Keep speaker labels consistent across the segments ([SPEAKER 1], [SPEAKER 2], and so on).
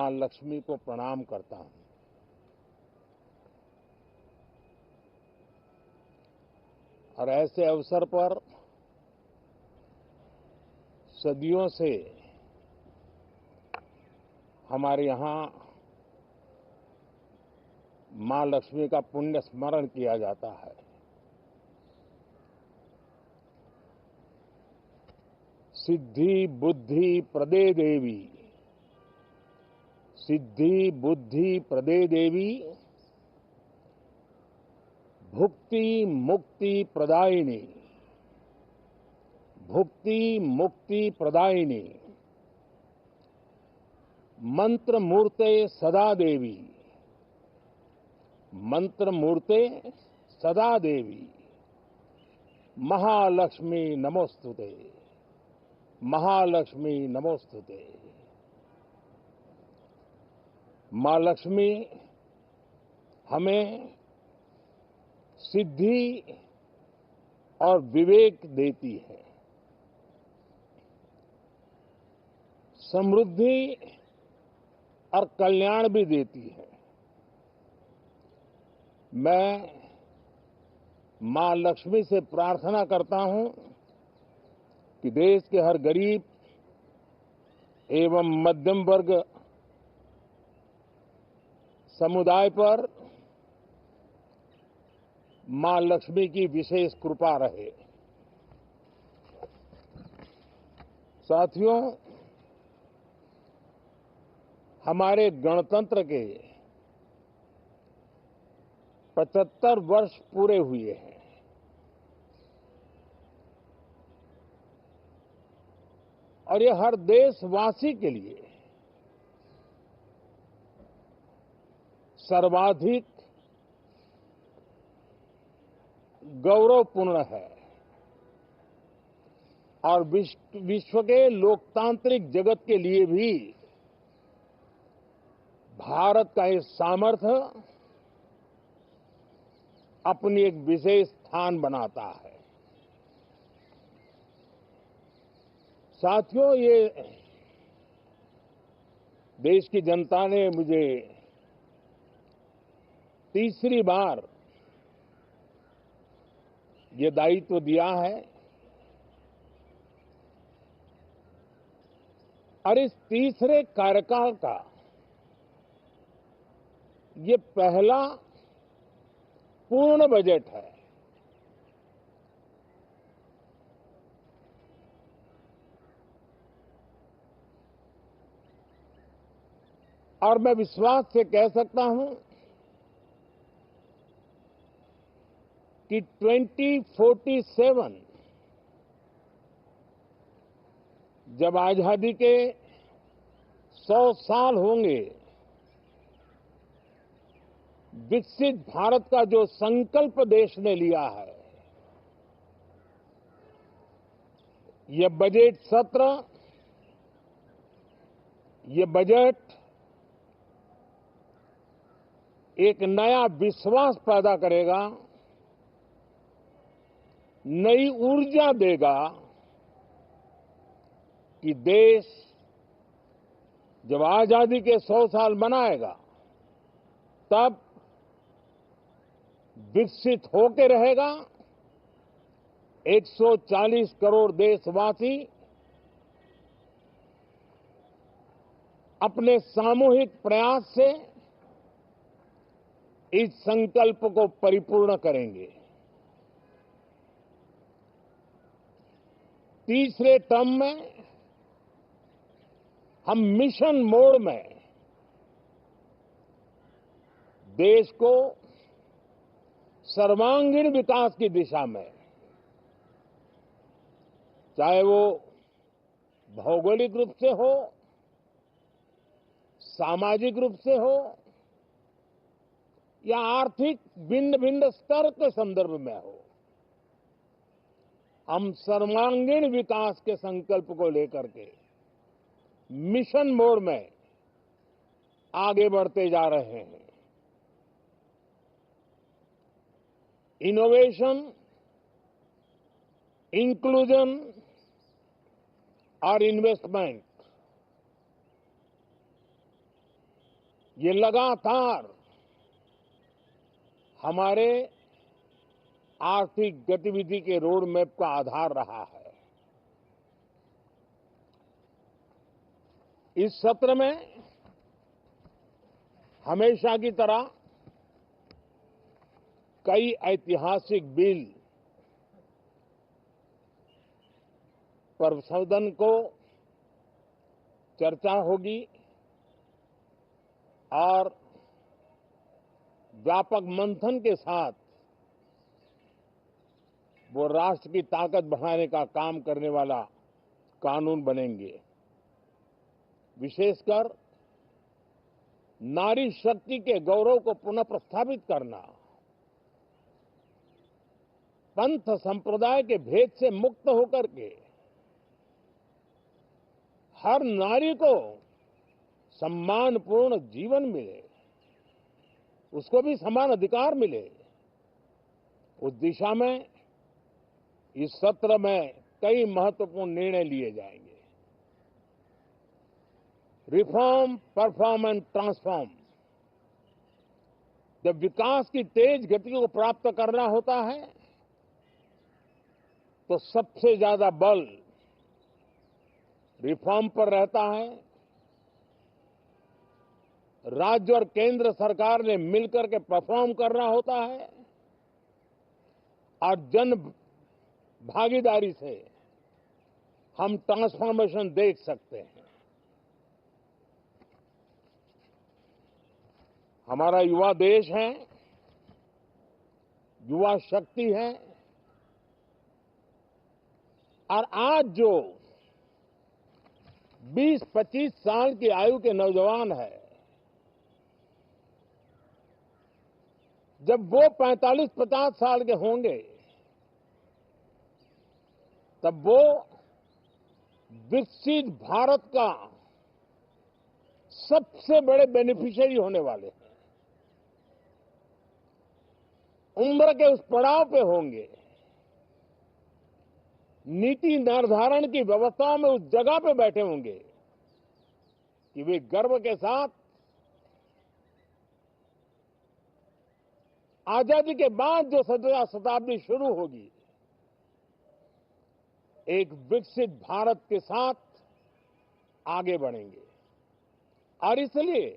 [SPEAKER 1] मां लक्ष्मी को प्रणाम करता हूं। और ऐसे अवसर पर सदियों से हमारे यहां मां लक्ष्मी का पुण्य स्मरण किया जाता है। सिद्धि बुद्धि प्रदे देवी, सिद्धि बुद्धि प्रदे देवी, भुक्ति मुक्ति प्रदायिनी, भुक्ति मुक्ति प्रदायिनी, मंत्र मूर्ते सदा देवी, मंत्र मूर्ते सदा देवी, महालक्ष्मी नमोस्तुते, महालक्ष्मी नमोस्तुते। मां लक्ष्मी हमें सिद्धि और विवेक देती है, समृद्धि और कल्याण भी देती है। मैं मां लक्ष्मी से प्रार्थना करता हूं कि देश के हर गरीब एवं मध्यम वर्ग समुदाय पर मां लक्ष्मी की विशेष कृपा रहे। साथियों, हमारे गणतंत्र के 75 वर्ष पूरे हुए हैं। और ये हर देशवासी के लिए सर्वाधिक गौरवपूर्ण है और विश्व के लोकतांत्रिक जगत के लिए भी भारत का ये सामर्थ्य अपनी एक विशेष स्थान बनाता है। साथियों, ये देश की जनता ने मुझे तीसरी बार ये दायित्व दिया है और इस तीसरे कार्यकाल का ये पहला पूर्ण बजट है। और मैं विश्वास से कह सकता हूं कि 2047 जब आजादी के 100 साल होंगे, विकसित भारत का जो संकल्प देश ने लिया है, ये बजट सत्र, ये बजट एक नया विश्वास पैदा करेगा, नई ऊर्जा देगा कि देश जब आजादी के 100 साल मनाएगा तब विकसित होकर रहेगा। 140 करोड़ देशवासी अपने सामूहिक प्रयास से इस संकल्प को परिपूर्ण करेंगे। तीसरे टर्म में हम मिशन मोड में देश को सर्वांगीण विकास की दिशा में, चाहे वो भौगोलिक रूप से हो, सामाजिक रूप से हो या आर्थिक भिन्न भिन्न स्तर के संदर्भ में हो, हम सर्वांगीण विकास के संकल्प को लेकर के मिशन मोड में आगे बढ़ते जा रहे हैं। इनोवेशन, इंक्लूजन और इन्वेस्टमेंट, ये लगातार हमारे आर्थिक गतिविधि के रोड मैप का आधार रहा है। इस सत्र में हमेशा की तरह कई ऐतिहासिक बिल पर सदन को चर्चा होगी और व्यापक मंथन के साथ वो राष्ट्र की ताकत बढ़ाने का काम करने वाला कानून बनेंगे। विशेषकर नारी शक्ति के गौरव को पुनः प्रस्थापित करना, पंथ संप्रदाय के भेद से मुक्त होकर के हर नारी को सम्मानपूर्ण जीवन मिले, उसको भी समान अधिकार मिले, उस दिशा में इस सत्र में कई महत्वपूर्ण निर्णय लिए जाएंगे। Reform, perform and transform. जब विकास की तेज गति को प्राप्त करना होता है तो सबसे ज्यादा बल रिफॉर्म पर रहता है। राज्य और केंद्र सरकार ने मिलकर के परफॉर्म करना होता है और जन भागीदारी से हम ट्रांसफॉर्मेशन देख सकते हैं। हमारा युवा देश है, युवा शक्ति है और आज जो 20-25 साल की आयु के नौजवान है, जब वो 45-50 साल के होंगे तब वो विकसित भारत का सबसे बड़े बेनिफिशियरी होने वाले हैं। उम्र के उस पड़ाव पे होंगे, नीति निर्धारण की व्यवस्थाओं में उस जगह पे बैठे होंगे कि वे गर्व के साथ आजादी के बाद जो शताब्दी शुरू होगी, एक विकसित भारत के साथ आगे बढ़ेंगे। और इसलिए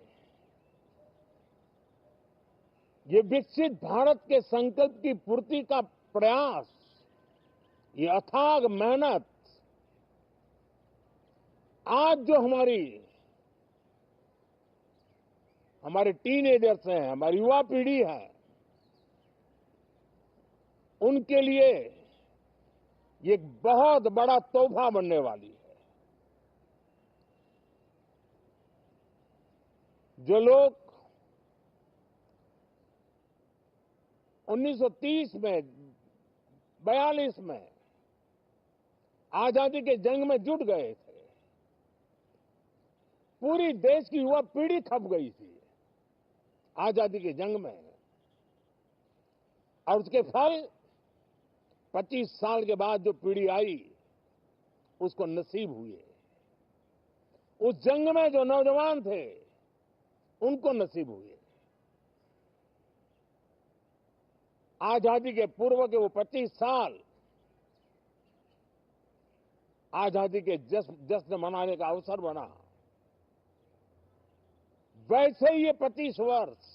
[SPEAKER 1] ये विकसित भारत के संकल्प की पूर्ति का प्रयास, ये अथाग मेहनत आज जो हमारे टीनेजर्स हैं, हमारी युवा पीढ़ी है, उनके लिए ये एक बहुत बड़ा तोहफा बनने वाली है। जो लोग 1930 में, 42 में आजादी के जंग में जुट गए थे, पूरी देश की युवा पीढ़ी खप गई थी आजादी के जंग में, और उसके फल 25 साल के बाद जो पीढ़ी आई उसको नसीब हुए। उस जंग में जो नौजवान थे उनको नसीब हुए। आजादी के पूर्व के वो 25 साल आजादी के जश्न मनाने का अवसर बना। वैसे ही ये 25 वर्ष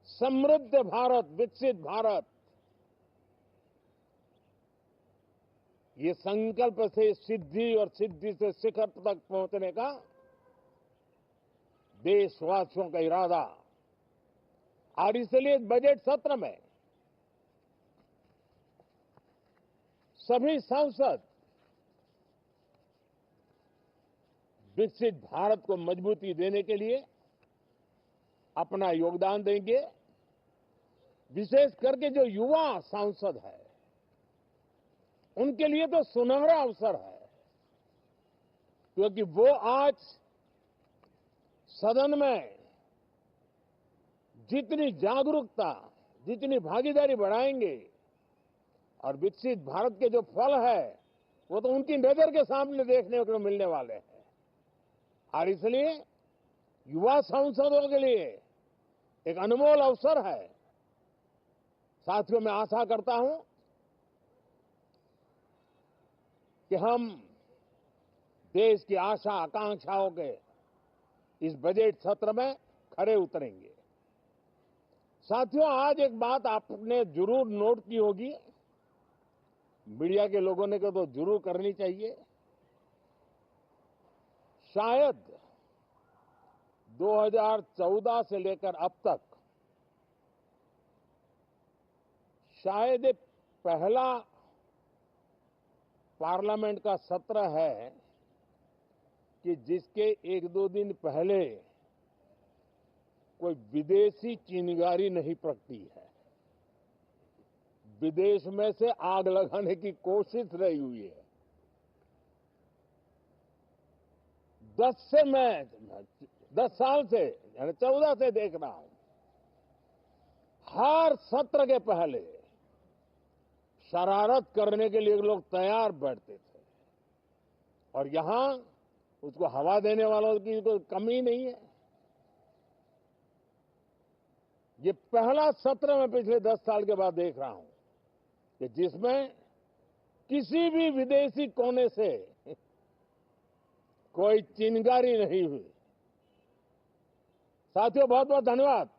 [SPEAKER 1] समृद्ध भारत, विकसित भारत, ये संकल्प से सिद्धि और सिद्धि से शिखर तक पहुंचने का देशवासियों का इरादा। और इसलिए बजट सत्र में सभी सांसद विकसित भारत को मजबूती देने के लिए अपना योगदान देंगे। विशेष करके जो युवा सांसद है उनके लिए तो सुनहरा अवसर है, क्योंकि वो आज सदन में जितनी जागरूकता, जितनी भागीदारी बढ़ाएंगे और विकसित भारत के जो फल है वो तो उनकी नजर के सामने देखने को मिलने वाले हैं। और इसलिए युवा सांसदों के लिए एक अनमोल अवसर है। साथियों, मैं आशा करता हूं कि हम देश की आशा आकांक्षाओं के इस बजट सत्र में खरे उतरेंगे। साथियों, आज एक बात आपने जरूर नोट की होगी, मीडिया के लोगों ने तो जरूर करनी चाहिए। शायद 2014 से लेकर अब तक शायद ये पहला पार्लियामेंट का सत्र है कि जिसके एक दो दिन पहले कोई विदेशी चिंगारी नहीं प्रगटी है। विदेश में से आग लगाने की कोशिश रही हुई है। 10 साल से यानी 14 से देख रहा हूं, हर सत्र के पहले शरारत करने के लिए लोग तैयार बैठते थे और यहां उसको हवा देने वालों की कोई कमी नहीं है। ये पहला सत्र मैं पिछले 10 साल के बाद देख रहा हूं कि जिसमें किसी भी विदेशी कोने से कोई चिंगारी नहीं हुई। साथियों, बहुत बहुत धन्यवाद।